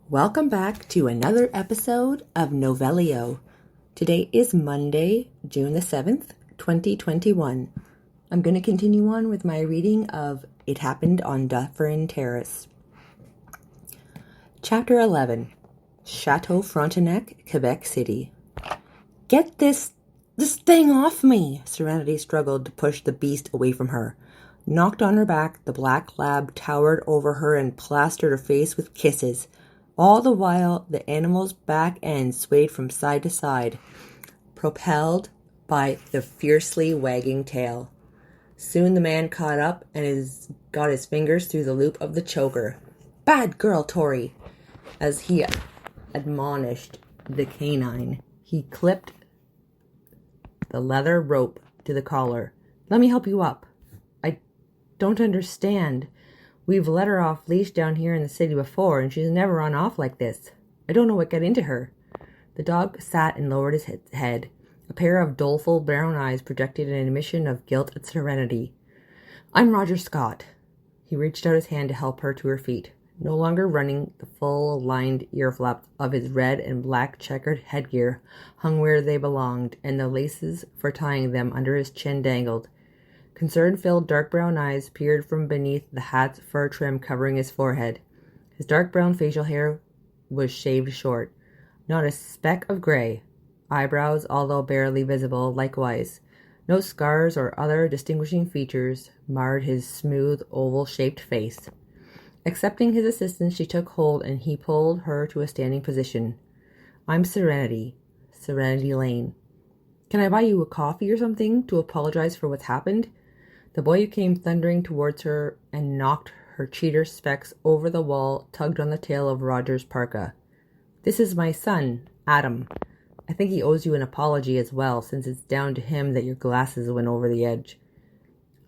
Welcome back to another episode of Novelio. Today is Monday, June the 7th, 2021. I'm going to continue on with my reading of It Happened on Dufferin Terrace. Chapter 11. Chateau Frontenac, Quebec City. Get this thing off me! Serenity struggled to push the beast away from her. Knocked on her back, the black lab towered over her and plastered her face with kisses. All the while, the animal's back end swayed from side to side, propelled by the fiercely wagging tail. Soon the man caught up and got his fingers through the loop of the choker. "Bad girl, Tori!" As he admonished the canine, he clipped the leather rope to the collar. "Let me help you up." "I don't understand. We've let her off leash down here in the city before, and she's never run off like this. I don't know what got into her." The dog sat and lowered his head. A pair of doleful brown eyes projected an admission of guilt and serenity. "I'm Roger Scott." He reached out his hand to help her to her feet. No longer running, the full-lined ear flaps of his red and black checkered headgear hung where they belonged, and the laces for tying them under his chin dangled. Concern-filled dark brown eyes peered from beneath the hat's fur trim covering his forehead. His dark brown facial hair was shaved short. Not a speck of gray. Eyebrows, although barely visible, likewise. No scars or other distinguishing features marred his smooth, oval-shaped face. Accepting his assistance, she took hold and he pulled her to a standing position. "I'm Serenity Lane. Can I buy you a coffee or something to apologize for what's happened?" The boy who came thundering towards her and knocked her cheater specs over the wall tugged on the tail of Roger's parka. "This is my son, Adam. I think he owes you an apology as well, since it's down to him that your glasses went over the edge."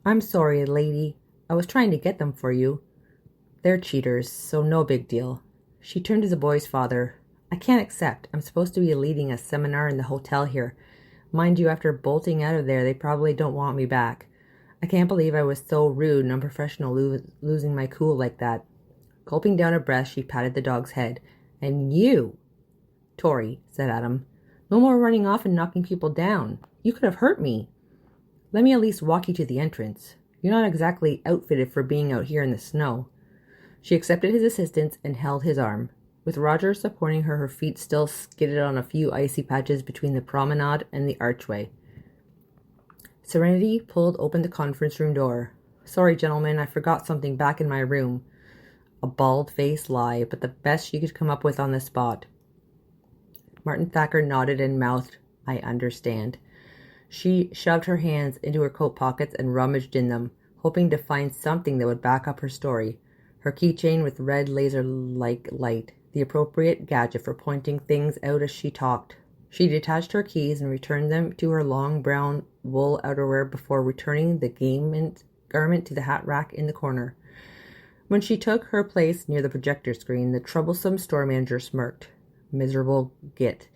"I'm sorry, lady. I was trying to get them for you." "They're cheaters, so no big deal." She turned to the boy's father. "I can't accept. I'm supposed to be leading a seminar in the hotel here. Mind you, after bolting out of there, they probably don't want me back. I can't believe I was so rude and unprofessional losing my cool like that." Gulping down a breath, she patted the dog's head. "And you?" "Tori," said Adam. "No more running off and knocking people down. You could have hurt me." "Let me at least walk you to the entrance. You're not exactly outfitted for being out here in the snow." She accepted his assistance and held his arm. With Roger supporting her, her feet still skidded on a few icy patches between the promenade and the archway. Serenity pulled open the conference room door. "Sorry, gentlemen, I forgot something back in my room." A bald-faced lie, but the best she could come up with on the spot. Martin Thacker nodded and mouthed, "I understand." She shoved her hands into her coat pockets and rummaged in them, hoping to find something that would back up her story. Her keychain with red laser-like light, the appropriate gadget for pointing things out as she talked. She detached her keys and returned them to her long brown wool outerwear before returning the garment to the hat rack in the corner. When she took her place near the projector screen, the troublesome store manager smirked. "Miserable git."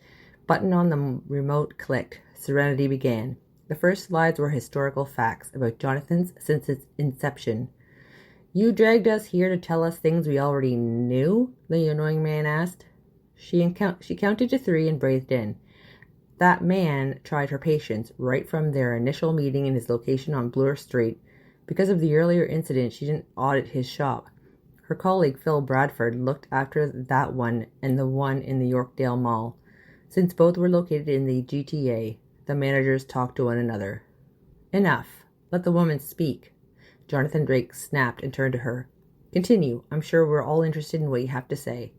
Button on the remote clicked. Serenity began. The first slides were historical facts about Jonathan's since its inception. "You dragged us here to tell us things we already knew?" the annoying man asked. She counted to 3 and breathed in. That man tried her patience right from their initial meeting in his location on Bloor Street. Because of the earlier incident, she didn't audit his shop. Her colleague Phil Bradford looked after that one and the one in the Yorkdale Mall. Since both were located in the GTA, the managers talked to one another. "Enough. Let the woman speak." Jonathan Drake snapped and turned to her. "Continue. I'm sure we're all interested in what you have to say."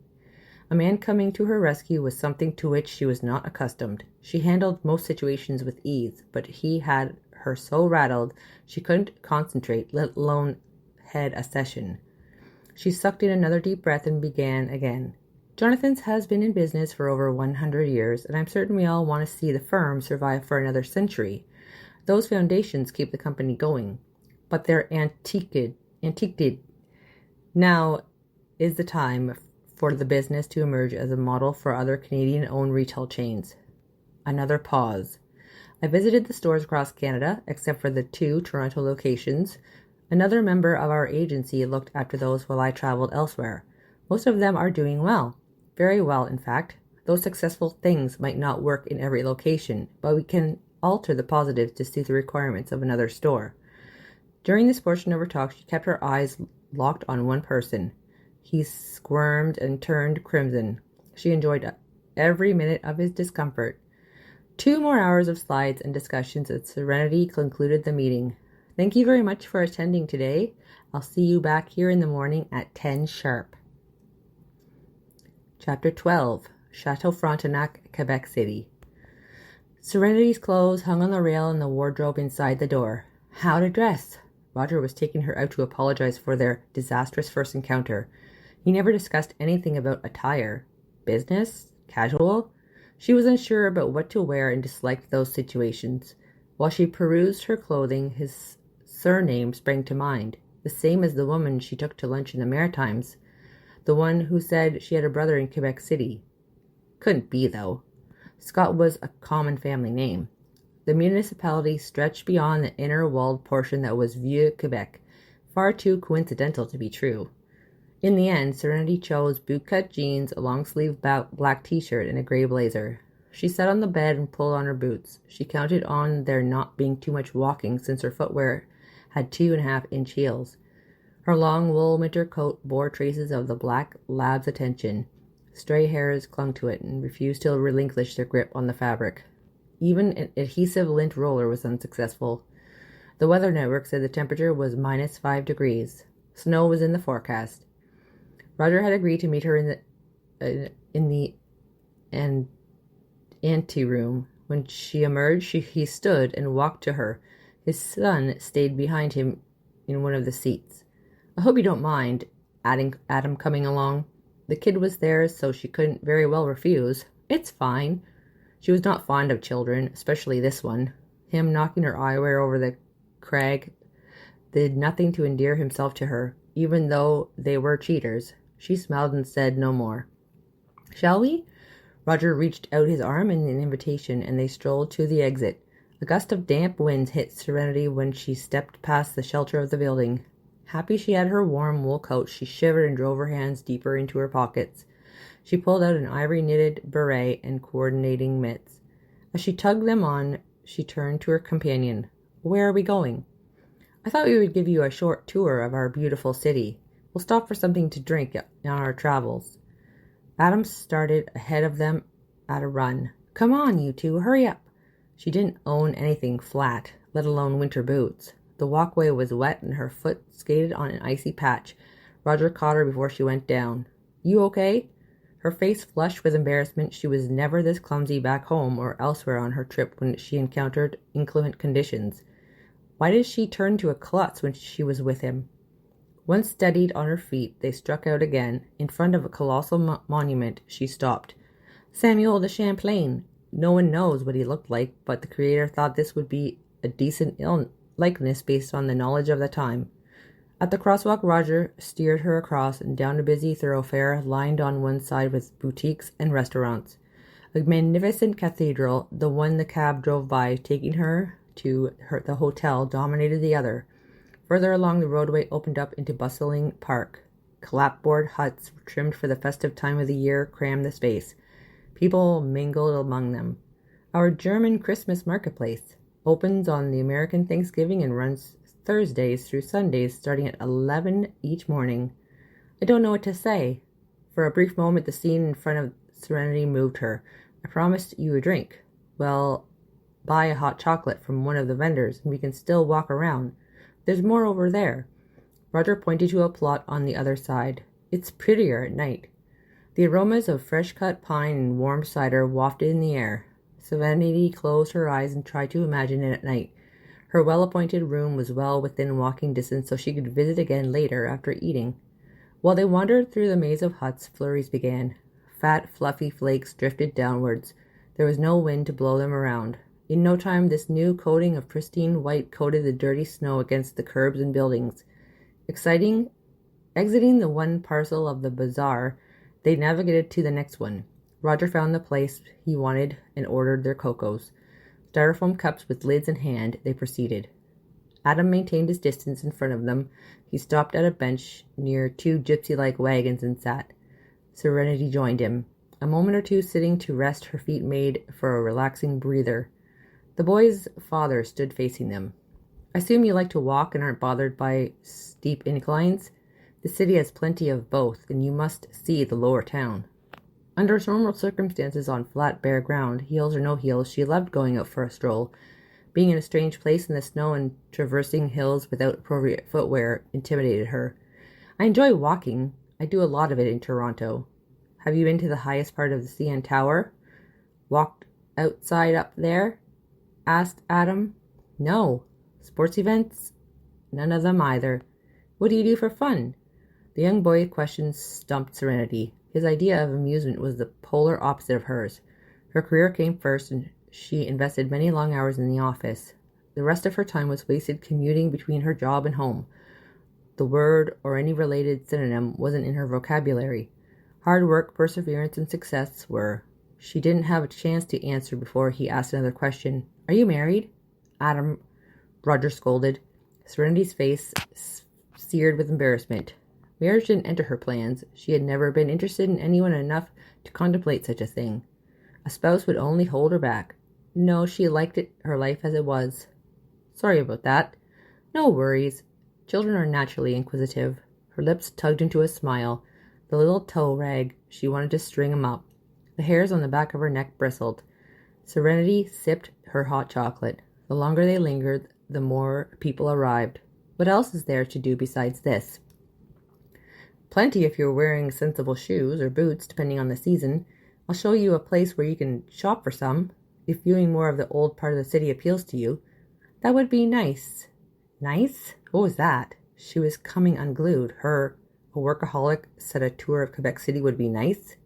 A man coming to her rescue was something to which she was not accustomed. She handled most situations with ease, but he had her so rattled she couldn't concentrate, let alone head a session. She sucked in another deep breath and began again. "Jonathan's has been in business for over 100 years, and I'm certain we all want to see the firm survive for another century. Those foundations keep the company going, but they're antiqued. Now is the time for the business to emerge as a model for other Canadian-owned retail chains." Another pause. "I visited the stores across Canada, except for the 2 Toronto locations. Another member of our agency looked after those while I traveled elsewhere. Most of them are doing well. Very well, in fact. Those successful things might not work in every location, but we can alter the positives to suit the requirements of another store. During this portion of her talk, she kept her eyes locked on one person. He squirmed and turned crimson. She enjoyed every minute of his discomfort. 2 more hours of slides and discussions at Serenity concluded the meeting. Thank you very much for attending today. I'll see you back here in the morning at 10 sharp. Chapter 12. Chateau Frontenac, Quebec City. Serenity's clothes hung on the rail in the wardrobe inside the door. How to dress? Roger was taking her out to apologize for their disastrous first encounter. He never discussed anything about attire. Business? Casual? She was unsure about what to wear and disliked those situations. While she perused her clothing, his surname sprang to mind, the same as the woman she took to lunch in the Maritimes, the one who said she had a brother in Quebec City. Couldn't be, though. Scott was a common family name. The municipality stretched beyond the inner walled portion that was Vieux-Quebec, far too coincidental to be true. In the end, Serenity chose bootcut jeans, a long-sleeved black t-shirt, and a gray blazer. She sat on the bed and pulled on her boots. She counted on there not being too much walking since her footwear had 2.5-inch heels. Her long wool winter coat bore traces of the black lab's attention. Stray hairs clung to it and refused to relinquish their grip on the fabric. Even an adhesive lint roller was unsuccessful. The Weather Network said the temperature was -5 degrees. Snow was in the forecast. Roger had agreed to meet her in the anteroom. When she emerged, he stood and walked to her. His son stayed behind him in one of the seats. I hope you don't mind, Adam coming along. The kid was there, so she couldn't very well refuse. It's fine. She was not fond of children, especially this one. Him knocking her eyewear over the crag did nothing to endear himself to her, even though they were cheaters. She smiled and said no more. Shall we? Roger reached out his arm in an invitation, and they strolled to the exit. A gust of damp wind hit Serenity when she stepped past the shelter of the building. Happy she had her warm wool coat, she shivered and drove her hands deeper into her pockets. She pulled out an ivory-knitted beret and coordinating mitts. As she tugged them on, she turned to her companion. Where are we going? I thought we would give you a short tour of our beautiful city. We'll stop for something to drink on our travels. Adam started ahead of them at a run. Come on, you two, hurry up. She didn't own anything flat, let alone winter boots. The walkway was wet and her foot skated on an icy patch. Roger caught her before she went down. You okay? Her face flushed with embarrassment. She was never this clumsy back home or elsewhere on her trip when she encountered inclement conditions. Why did she turn to a klutz when she was with him? Once steadied on her feet, they struck out again. In front of a colossal monument, she stopped. Samuel de Champlain. No one knows what he looked like, but the creator thought this would be a decent likeness based on the knowledge of the time. At the crosswalk, Roger steered her across and down a busy thoroughfare lined on one side with boutiques and restaurants. A magnificent cathedral, the one the cab drove by, taking her to the hotel, dominated the other. Further along, the roadway opened up into bustling park. Clapboard huts trimmed for the festive time of the year crammed the space. People mingled among them. Our German Christmas marketplace opens on the American Thanksgiving and runs Thursdays through Sundays, starting at 11 each morning. I don't know what to say. For a brief moment, the scene in front of Serenity moved her. I promised you a drink. Well, buy a hot chocolate from one of the vendors, and we can still walk around. There's more over there. Roger pointed to a plot on the other side. It's prettier at night. The aromas of fresh-cut pine and warm cider wafted in the air. Serenity closed her eyes and tried to imagine it at night. Her well-appointed room was well within walking distance, so she could visit again later after eating. While they wandered through the maze of huts, flurries began. Fat, fluffy flakes drifted downwards. There was no wind to blow them around. In no time, this new coating of pristine white coated the dirty snow against the curbs and buildings. Exiting the one parcel of the bazaar, they navigated to the next one. Roger found the place he wanted and ordered their cocos. Styrofoam cups with lids in hand, they proceeded. Adam maintained his distance in front of them. He stopped at a bench near 2 gypsy-like wagons and sat. Serenity joined him. A moment or two sitting to rest her feet made for a relaxing breather. The boy's father stood facing them. I assume you like to walk and aren't bothered by steep inclines? The city has plenty of both, and you must see the lower town. Under normal circumstances on flat, bare ground, heels or no heels, she loved going out for a stroll. Being in a strange place in the snow and traversing hills without appropriate footwear intimidated her. I enjoy walking. I do a lot of it in Toronto. Have you been to the highest part of the CN Tower? Walked outside up there? Asked Adam. No. Sports events? None of them either. What do you do for fun? The young boy's question stumped Serenity. His idea of amusement was the polar opposite of hers. Her career came first, and she invested many long hours in the office. The rest of her time was wasted commuting between her job and home. The word or any related synonym wasn't in her vocabulary. Hard work, perseverance, and success were. She didn't have a chance to answer before he asked another question. Are you married? Adam, Roger scolded. Serenity's face seared with embarrassment. Marriage didn't enter her plans. She had never been interested in anyone enough to contemplate such a thing. A spouse would only hold her back. No, she liked her life as it was. Sorry about that. No worries. Children are naturally inquisitive. Her lips tugged into a smile. The little toe rag, she wanted to string him up. The hairs on the back of her neck bristled. Serenity sipped her hot chocolate. The longer they lingered, the more people arrived. What else is there to do besides this? Plenty if you're wearing sensible shoes or boots, depending on the season. I'll show you a place where you can shop for some, if viewing more of the old part of the city appeals to you. That would be nice. Nice? What was that? She was coming unglued. Her, a workaholic, said a tour of Quebec City would be nice.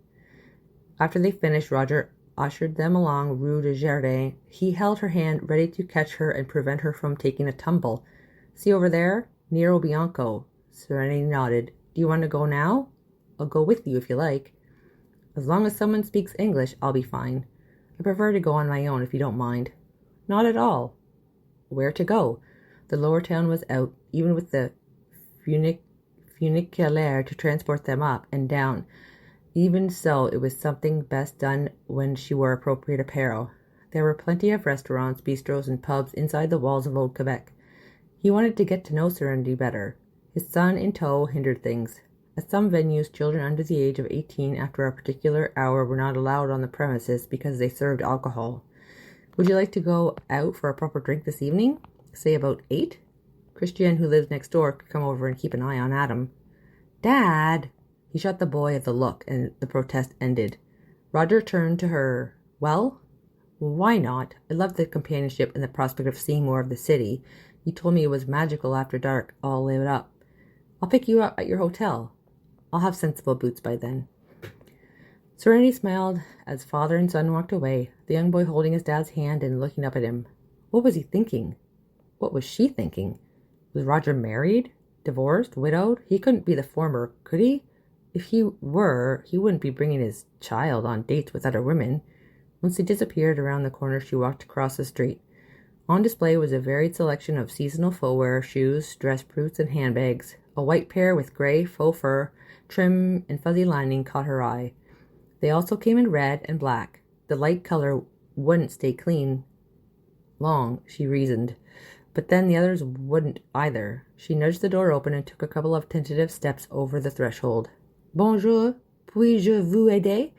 After they finished, Roger ushered them along Rue de Jardin. He held her hand, ready to catch her and prevent her from taking a tumble. See over there? Nero Bianco. Serenity nodded. Do you want to go now? I'll go with you if you like. As long as someone speaks English, I'll be fine. I prefer to go on my own if you don't mind. Not at all. Where to go? The lower town was out, even with the funiculaire to transport them up and down. Even so, it was something best done when she wore appropriate apparel. There were plenty of restaurants, bistros, and pubs inside the walls of old Quebec. He wanted to get to know Serenity better. His son in tow hindered things. At some venues, children under the age of 18 after a particular hour were not allowed on the premises because they served alcohol. Would you like to go out for a proper drink this evening? Say about 8? Christiane, who lives next door, could come over and keep an eye on Adam. Dad! He shot the boy at the look, and the protest ended. Roger turned to her. Well? Why not? I love the companionship and the prospect of seeing more of the city. You told me it was magical after dark, all lit up. I'll pick you up at your hotel. I'll have sensible boots by then. Serenity smiled as father and son walked away, the young boy holding his dad's hand and looking up at him. What was he thinking? What was she thinking? Was Roger married? Divorced? Widowed? He couldn't be the former, could he? If he were, he wouldn't be bringing his child on dates with other women. Once he disappeared around the corner, she walked across the street. On display was a varied selection of seasonal footwear, shoes, dress boots, and handbags. A white pair with gray faux fur, trim, and fuzzy lining caught her eye. They also came in red and black. The light color wouldn't stay clean long, she reasoned. But then the others wouldn't either. She nudged the door open and took a couple of tentative steps over the threshold. Bonjour, puis-je vous aider?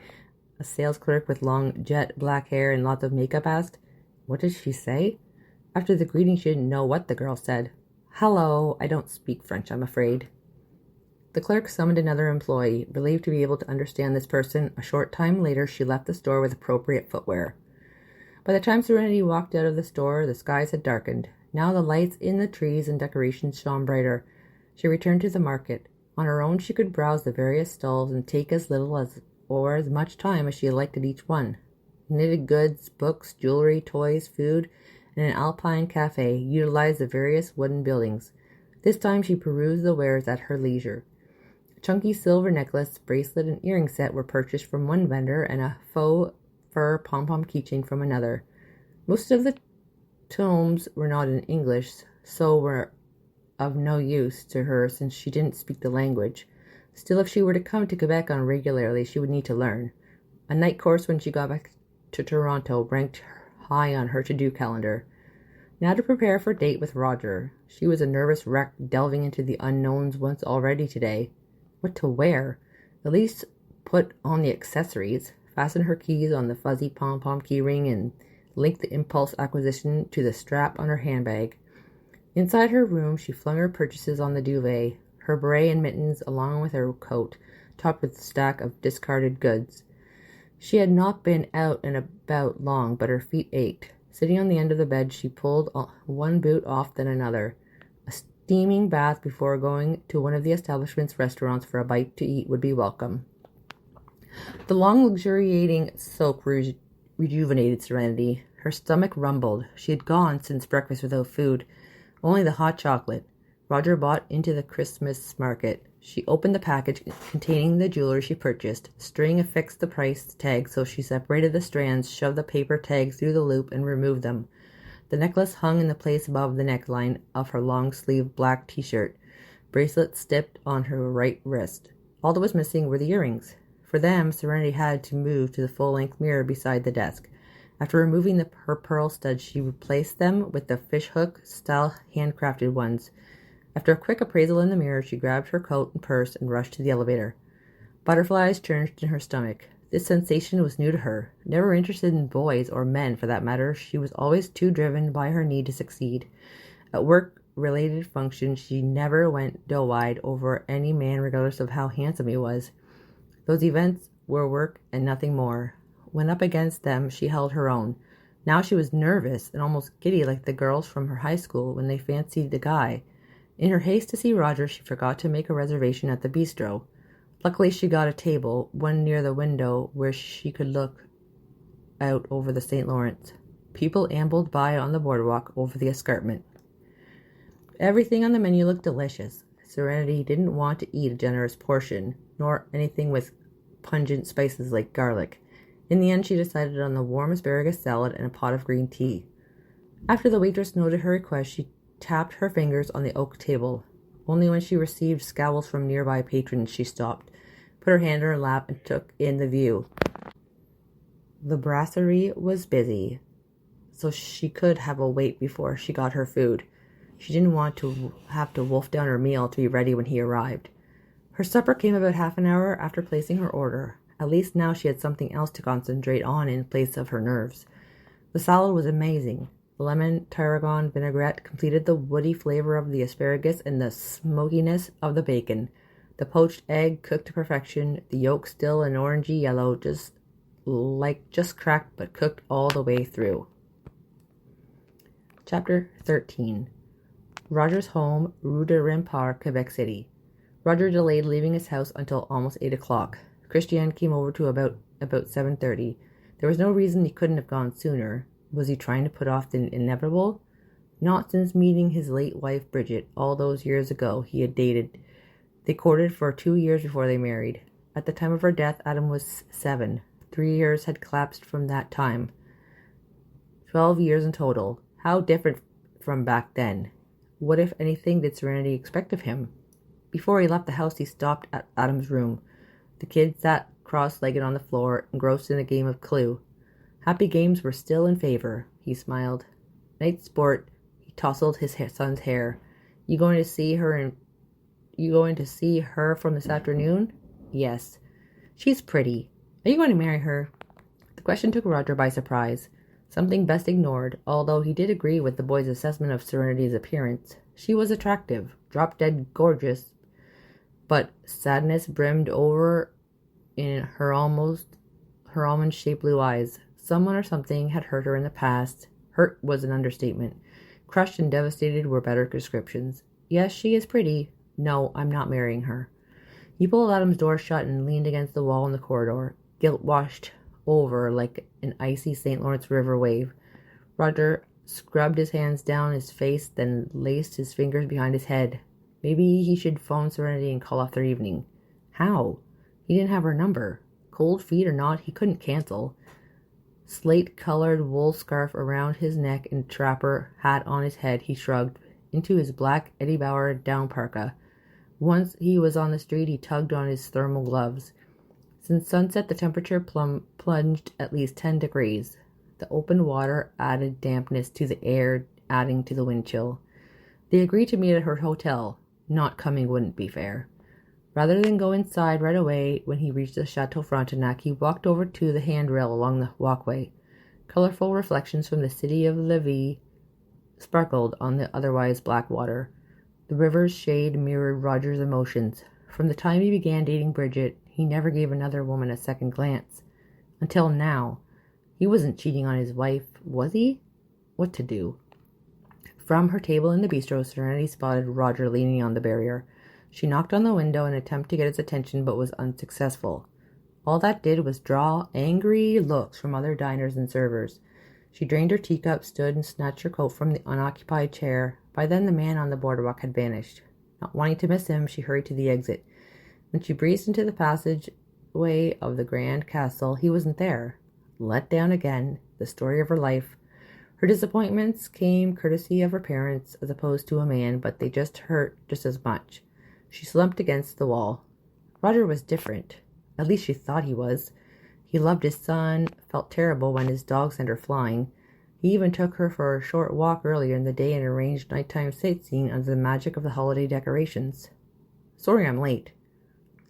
A sales clerk with long jet black hair and lots of makeup asked. What did she say? After the greeting, she didn't know what the girl said. Hello, I don't speak French, I'm afraid. The clerk summoned another employee. Relieved to be able to understand this person, a short time later she left the store with appropriate footwear. By the time Serenity walked out of the store, the skies had darkened. Now the lights in the trees and decorations shone brighter. She returned to the market. On her own she could browse the various stalls and take as little or as much time as she liked at each one. Knitted goods, books, jewelry, toys, food, and an alpine cafe utilized the various wooden buildings. This time she perused the wares at her leisure. A chunky silver necklace, bracelet, and earring set were purchased from one vendor, and a faux fur pom-pom keychain from another. Most of the tomes were not in English, so were of no use to her since she didn't speak the language. Still, if she were to come to Quebec on regularly, she would need to learn. A night course when she got back to Toronto ranked high on her to-do calendar. Now to prepare for a date with Roger. She was a nervous wreck delving into the unknowns once already today. What to wear? At least put on the accessories, fasten her keys on the fuzzy pom-pom keyring, and link the impulse acquisition to the strap on her handbag. Inside her room, she flung her purchases on the duvet, her beret and mittens along with her coat, topped with a stack of discarded goods. She had not been out and about long, but her feet ached. Sitting on the end of the bed, she pulled one boot off, then another. A steaming bath before going to one of the establishment's restaurants for a bite to eat would be welcome. The long, luxuriating soak rejuvenated Serenity. Her stomach rumbled. She had gone since breakfast without food, only the hot chocolate Roger bought into the Christmas market. She opened the package containing the jewelry she purchased. String affixed the price tag, so she separated the strands, shoved the paper tag through the loop, and removed them. The necklace hung in the place above the neckline of her long-sleeved black t-shirt. Bracelet stepped on her right wrist. All that was missing were the earrings. For them, Serenity had to move to the full-length mirror beside the desk. After removing her pearl studs, she replaced them with the fishhook-style handcrafted ones. After a quick appraisal in the mirror, she grabbed her coat and purse and rushed to the elevator. Butterflies churned in her stomach. This sensation was new to her. Never interested in boys, or men for that matter, she was always too driven by her need to succeed. At work-related functions, she never went doe-eyed over any man regardless of how handsome he was. Those events were work and nothing more. When up against them, she held her own. Now she was nervous and almost giddy like the girls from her high school when they fancied the guy. In her haste to see Roger, she forgot to make a reservation at the bistro. Luckily, she got a table, one near the window where she could look out over the St. Lawrence. People ambled by on the boardwalk over the escarpment. Everything on the menu looked delicious. Serenity didn't want to eat a generous portion, nor anything with pungent spices like garlic. In the end, she decided on the warm asparagus salad and a pot of green tea. After the waitress noted her request, she tapped her fingers on the oak table. Only when she received scowls from nearby patrons she stopped, put her hand in her lap, and took in the view. The brasserie was busy, so she could have a wait before she got her food. She didn't want to have to wolf down her meal to be ready when he arrived. Her supper came about half an hour after placing her order. At least now she had something else to concentrate on in place of her nerves. The salad was amazing. Lemon tarragon vinaigrette completed the woody flavor of the asparagus and the smokiness of the bacon. The poached egg cooked to perfection, the yolk still an orangey yellow, just cracked but cooked all the way through. Chapter 13. Roger's home, Rue de Rempart, Quebec City. Roger delayed leaving his house until almost 8 o'clock. Christiane came over to about 7:30. There was no reason he couldn't have gone sooner. Was he trying to put off the inevitable? Not since meeting his late wife, Bridget, all those years ago he had dated. They courted for 2 years before they married. At the time of her death, Adam was 7. 3 years had collapsed from that time. 12 years in total. How different from back then. What, if anything, did Serenity expect of him? Before he left the house, he stopped at Adam's room. The kid sat cross-legged on the floor, engrossed in a game of Clue. Happy games were still in favor. He smiled. Night sport. He tousled his son's hair. You going to see her from this afternoon? Yes. She's pretty. Are you going to marry her? The question took Roger by surprise. Something best ignored, although he did agree with the boy's assessment of Serenity's appearance. She was attractive, drop-dead gorgeous, but sadness brimmed over in her almond-shaped blue eyes. Someone or something had hurt her in the past. Hurt was an understatement. Crushed and devastated were better descriptions. Yes, she is pretty. No, I'm not marrying her. He pulled Adam's door shut and leaned against the wall in the corridor. Guilt washed over like an icy St. Lawrence River wave. Roger scrubbed his hands down his face, then laced his fingers behind his head. Maybe he should phone Serenity and call off their evening. How? He didn't have her number. Cold feet or not, he couldn't cancel. Slate-colored wool scarf around his neck and trapper hat on his head, he shrugged into his black Eddie Bauer down parka. Once he was on the street, he tugged on his thermal gloves. Since sunset, the temperature plunged at least 10 degrees. The open water added dampness to the air, adding to the wind chill. They agreed to meet at her hotel. Not coming wouldn't be fair. Rather than go inside right away, when he reached the Chateau Frontenac, he walked over to the handrail along the walkway. Colorful reflections from the city of Lévis sparkled on the otherwise black water. The river's shade mirrored Roger's emotions. From the time he began dating Bridget, he never gave another woman a second glance. Until now. He wasn't cheating on his wife, was he? What to do? From her table in the bistro, Serenity spotted Roger leaning on the barrier. She knocked on the window in an attempt to get his attention, but was unsuccessful. All that did was draw angry looks from other diners and servers. She drained her teacup, stood, and snatched her coat from the unoccupied chair. By then the man on the boardwalk had vanished. Not wanting to miss him, she hurried to the exit. When she breezed into the passageway of the Grand Castle, he wasn't there. Let down again, the story of her life. Her disappointments came courtesy of her parents as opposed to a man, but they just hurt just as much. She slumped against the wall. Roger was different. At least she thought he was. He loved his son, felt terrible when his dog sent her flying. He even took her for a short walk earlier in the day and arranged nighttime sightseeing under the magic of the holiday decorations. Sorry I'm late.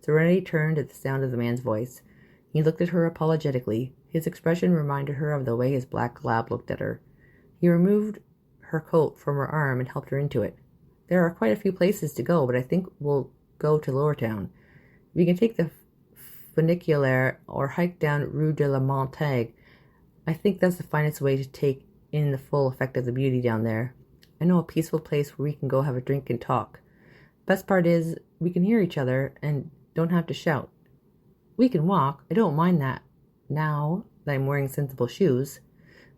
Serenity turned at the sound of the man's voice. He looked at her apologetically. His expression reminded her of the way his black lab looked at her. He removed her coat from her arm and helped her into it. There are quite a few places to go, but I think we'll go to Lower Town. We can take the funicular or hike down Rue de la Montague. I think that's the finest way to take in the full effect of the beauty down there. I know a peaceful place where we can go have a drink and talk. Best part is we can hear each other and don't have to shout. We can walk. I don't mind that now that I'm wearing sensible shoes.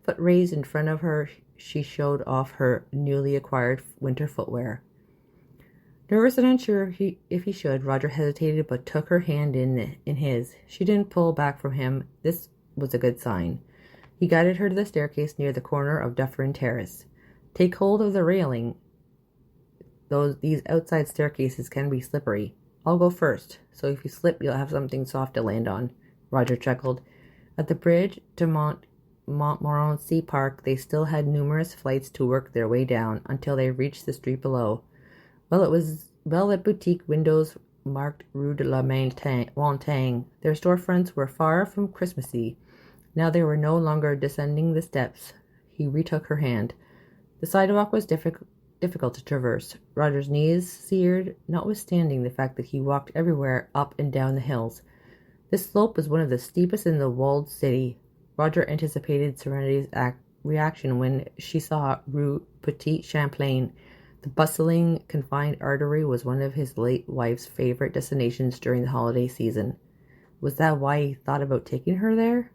Foot raised in front of her, she showed off her newly acquired winter footwear. Nervous and unsure if he should, Roger hesitated but took her hand in his. She didn't pull back from him. This was a good sign. He guided her to the staircase near the corner of Dufferin Terrace. Take hold of the railing. These outside staircases can be slippery. I'll go first, so if you slip, you'll have something soft to land on. Roger chuckled. At the bridge to Montmorency Park, they still had numerous flights to work their way down until they reached the street below. Well, it was well-lit boutique windows marked Rue de la Montagne. Their storefronts were far from Christmassy. Now they were no longer descending the steps. He retook her hand. The sidewalk was difficult to traverse. Roger's knees seared, notwithstanding the fact that he walked everywhere up and down the hills. This slope was one of the steepest in the walled city. Roger anticipated Serenity's reaction when she saw Rue Petit Champlain. The bustling, confined artery was one of his late wife's favorite destinations during the holiday season. Was that why he thought about taking her there?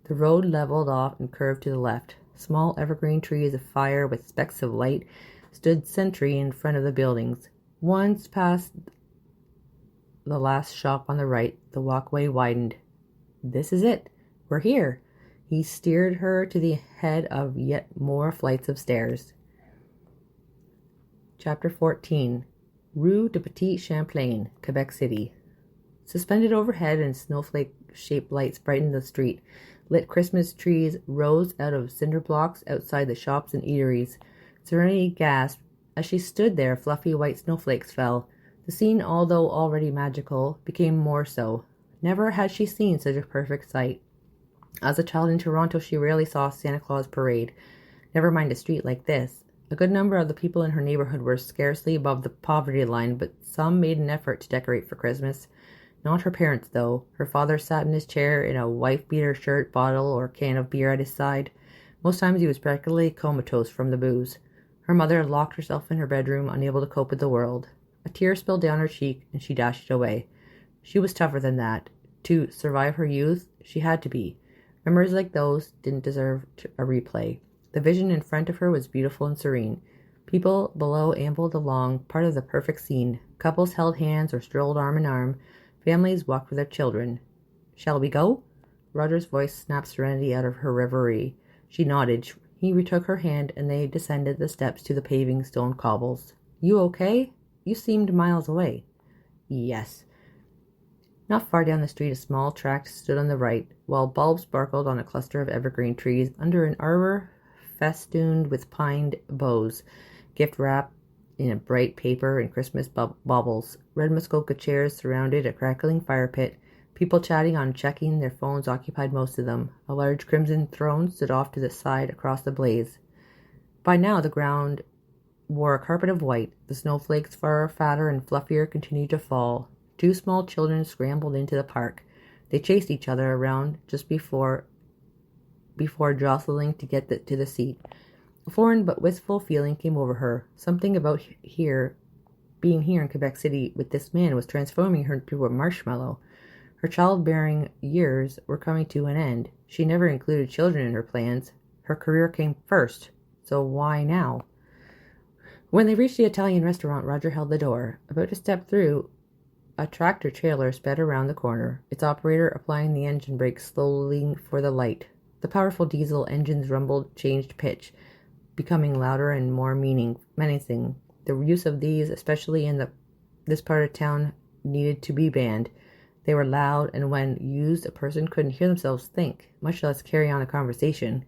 The road leveled off and curved to the left. Small evergreen trees afire with specks of light stood sentry in front of the buildings. Once past the last shop on the right, the walkway widened. This is it. We're here. He steered her to the head of yet more flights of stairs. Chapter 14. Rue de Petit Champlain, Quebec City. Suspended overhead and snowflake-shaped lights brightened the street. Lit Christmas trees rose out of cinder blocks outside the shops and eateries. Serenity gasped. As she stood there, fluffy white snowflakes fell. The scene, although already magical, became more so. Never had she seen such a perfect sight. As a child in Toronto, she rarely saw Santa Claus parade. Never mind a street like this. A good number of the people in her neighborhood were scarcely above the poverty line, but some made an effort to decorate for Christmas. Not her parents, though. Her father sat in his chair in a wife-beater shirt, bottle or can of beer at his side. Most times he was practically comatose from the booze. Her mother locked herself in her bedroom, unable to cope with the world. A tear spilled down her cheek, and she dashed it away. She was tougher than that. To survive her youth, she had to be. Memories like those didn't deserve a replay. The vision in front of her was beautiful and serene. People below ambled along, part of the perfect scene. Couples held hands or strolled arm in arm. Families walked with their children. Shall we go? Roger's voice snapped Serenity out of her reverie. She nodded. He retook her hand, and they descended the steps to the paving stone cobbles. You okay? You seemed miles away." "Yes." Not far down the street, a small tract stood on the right, while bulbs sparkled on a cluster of evergreen trees under an arbor festooned with pined boughs, gift wrapped in a bright paper and Christmas baubles. Red Muskoka chairs surrounded a crackling fire pit. People chatting on checking their phones occupied most of them. A large crimson throne stood off to the side across the blaze. By now the ground wore a carpet of white. The snowflakes, far fatter and fluffier, continued to fall. 2 small children scrambled into the park. They chased each other around just before jostling to get to the seat. A foreign but wistful feeling came over her. Something about being here in Quebec City with this man was transforming her into a marshmallow. Her childbearing years were coming to an end. She never included children in her plans. Her career came first, so why now? When they reached the Italian restaurant, Roger held the door. About to step through, a tractor-trailer sped around the corner, its operator applying the engine brake slowly for the light. The powerful diesel engines rumbled, changed pitch, becoming louder and more menacing. The use of these, especially in this part of town, needed to be banned. They were loud, and when used, a person couldn't hear themselves think, much less carry on a conversation.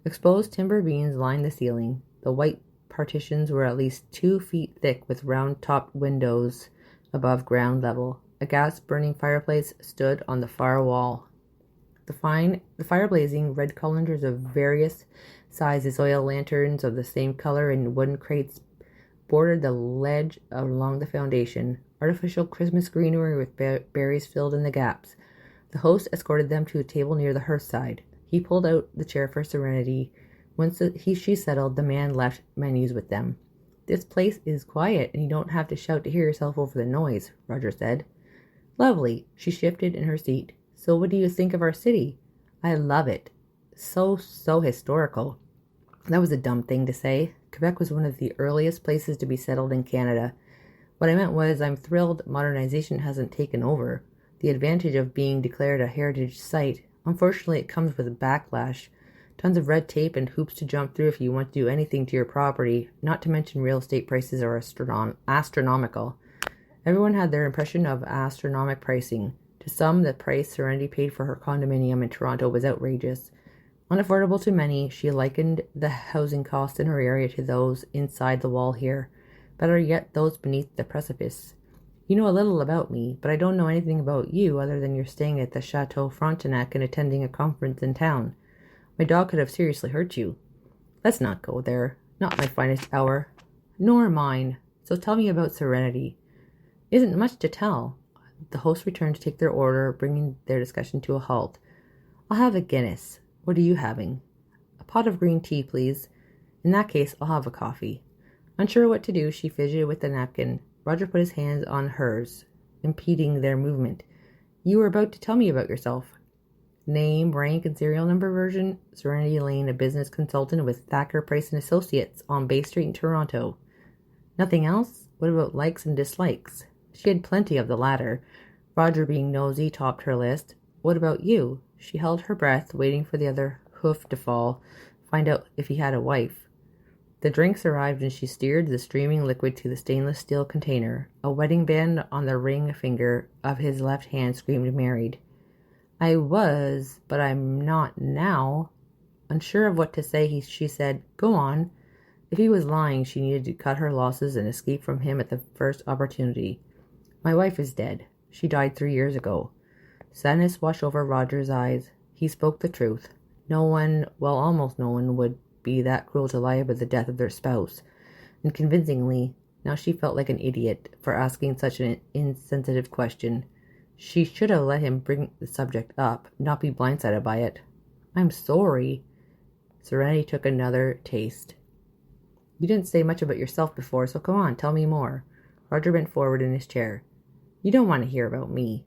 Exposed timber beams lined the ceiling. The white partitions were at least 2 feet thick with round-topped windows above ground level. A gas-burning fireplace stood on the far wall. The fire blazing, red colanders of various sizes, oil lanterns of the same color, and wooden crates bordered the ledge along the foundation. Artificial Christmas greenery with berries filled in the gaps. The host escorted them to a table near the hearthside. He pulled out the chair for Serenity. Once she settled, the man left menus with them. "This place is quiet, and you don't have to shout to hear yourself over the noise," Roger said. "Lovely." She shifted in her seat. "So what do you think of our city?" "I love it. So historical." That was a dumb thing to say. Quebec was one of the earliest places to be settled in Canada. What I meant was, I'm thrilled modernization hasn't taken over. The advantage of being declared a heritage site, unfortunately, it comes with a backlash. Tons of red tape and hoops to jump through if you want to do anything to your property, not to mention real estate prices are astronomical. Everyone had their impression of astronomic pricing. To some, the price Serenity paid for her condominium in Toronto was outrageous. Unaffordable to many, she likened the housing costs in her area to those inside the wall here. Better yet, those beneath the precipice. "You know a little about me, but I don't know anything about you other than you're staying at the Chateau Frontenac and attending a conference in town. My dog could have seriously hurt you." "Let's not go there. Not my finest hour." "Nor mine. So tell me about Serenity." "Isn't much to tell." The host returned to take their order, bringing their discussion to a halt. "I'll have a Guinness. What are you having?" "A pot of green tea, please." "In that case, I'll have a coffee." Unsure what to do, she fidgeted with the napkin. Roger put his hands on hers, impeding their movement. "You were about to tell me about yourself." "Name, rank, and serial number version?" Serenity Lane, a business consultant with Thacker Price & Associates on Bay Street in Toronto. "Nothing else? What about likes and dislikes?" She had plenty of the latter. Roger, being nosy, topped her list. "What about you?" She held her breath, waiting for the other hoof to fall, find out if he had a wife. The drinks arrived, and she steered the streaming liquid to the stainless steel container. A wedding band on the ring finger of his left hand screamed married. "I was, but I'm not now." Unsure of what to say, she said, "Go on." If he was lying, she needed to cut her losses and escape from him at the first opportunity. "My wife is dead. She died 3 years ago." Sadness washed over Roger's eyes. He spoke the truth. No one, well, almost no one, would be that cruel to lie about the death of their spouse. And convincingly, now she felt like an idiot for asking such an insensitive question. She should have let him bring the subject up, not be blindsided by it. "I'm sorry." Serenity took another taste. "You didn't say much about yourself before, so come on, tell me more." Roger bent forward in his chair. "You don't want to hear about me."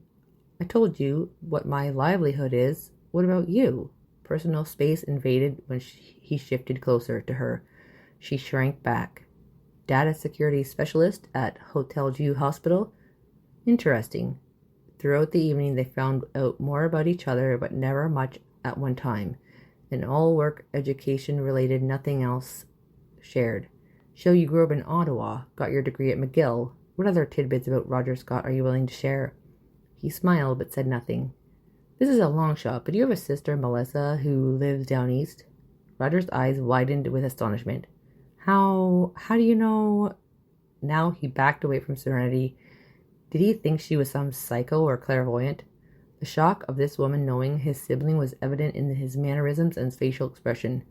"I told you what my livelihood is. What about you?" Personal space invaded when he shifted closer to her. She shrank back. "Data security specialist at Hotel Dieu Hospital." "Interesting." Throughout the evening they found out more about each other, but never much at one time. And all work, education related, nothing else shared. "So you grew up in Ottawa, got your degree at McGill. What other tidbits about Roger Scott are you willing to share?" He smiled but said nothing. "This is a long shot, but you have a sister, Melissa, who lives down east?" Roger's eyes widened with astonishment. How do you know?" Now he backed away from Serenity. Did he think she was some psycho or clairvoyant? The shock of this woman knowing his sibling was evident in his mannerisms and facial expression.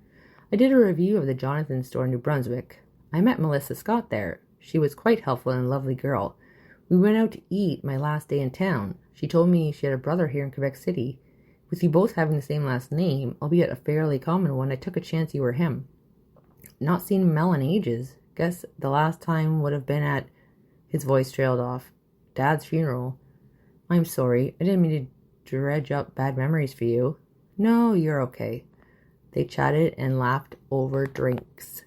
"I did a review of the Jonathan store in New Brunswick. I met Melissa Scott there. She was quite helpful and a lovely girl. We went out to eat my last day in town. She told me she had a brother here in Quebec City. With you both having the same last name, albeit a fairly common one, I took a chance you were him. Not seen Mel in ages. Guess the last time would have been at—" His voice trailed off. "Dad's funeral. I'm sorry. I didn't mean to dredge up bad memories for you." "No, you're okay." They chatted and laughed over drinks.